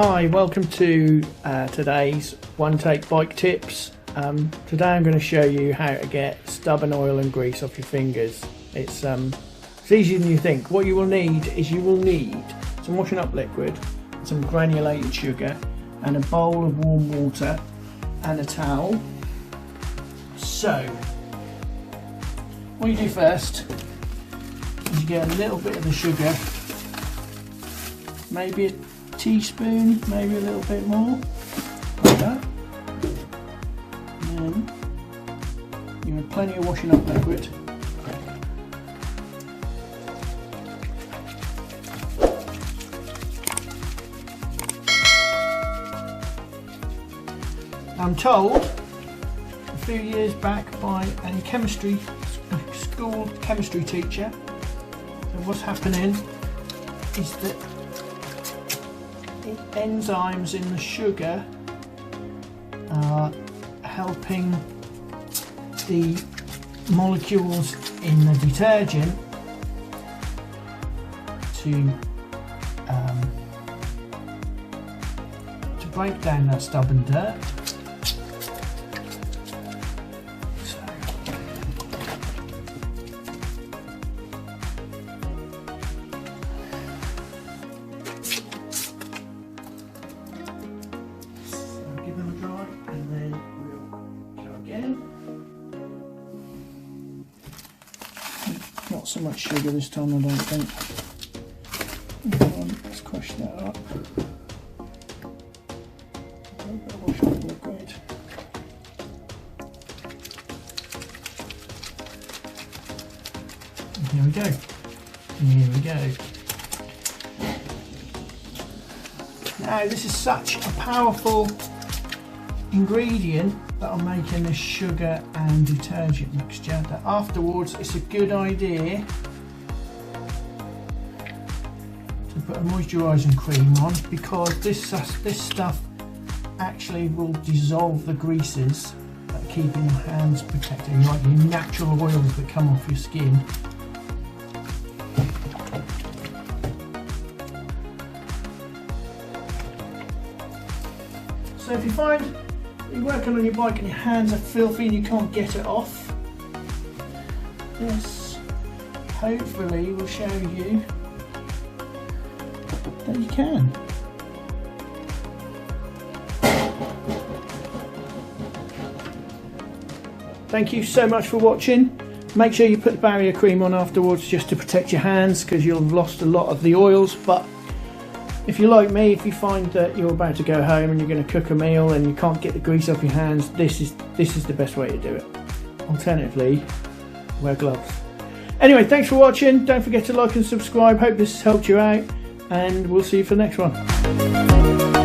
Hi, welcome to today's one take bike tips. Today I'm going to show you how to get stubborn oil and grease off your fingers. It's easier than you think. What you will need is some washing up liquid, some granulated sugar and a bowl of warm water and a towel. So what you do first is you get a little bit of the sugar, maybe a teaspoon, maybe a little bit more, like that. And then you have plenty of washing up liquid. I'm told a few years back by a chemistry school chemistry teacher that what's happening is that the enzymes in the sugar are helping the molecules in the detergent to break down that stubborn dirt. Give them a dry and then we'll go again. Not so much sugar this time, I don't think. Let's crush that up. A little bit of wash up liquid. And here we go. And here we go. Now this is such a powerful ingredient that I'm making this sugar and detergent mixture that afterwards it's a good idea to put a moisturising cream on, because this stuff actually will dissolve the greases that are keeping your hands protected, like the natural oils that come off your skin. So if you find you're working on your bike and your hands are filthy and you can't get it off, this hopefully will show you that you can. Thank you so much for watching. Make sure you put the barrier cream on afterwards just to protect your hands, because you'll have lost a lot of the oils. But if you're like me, if you find that you're about to go home and you're going to cook a meal and you can't get the grease off your hands, this is the best way to do it. Alternatively, wear gloves. Anyway, thanks for watching. Don't forget to like and subscribe. Hope this has helped you out, and we'll see you for the next one.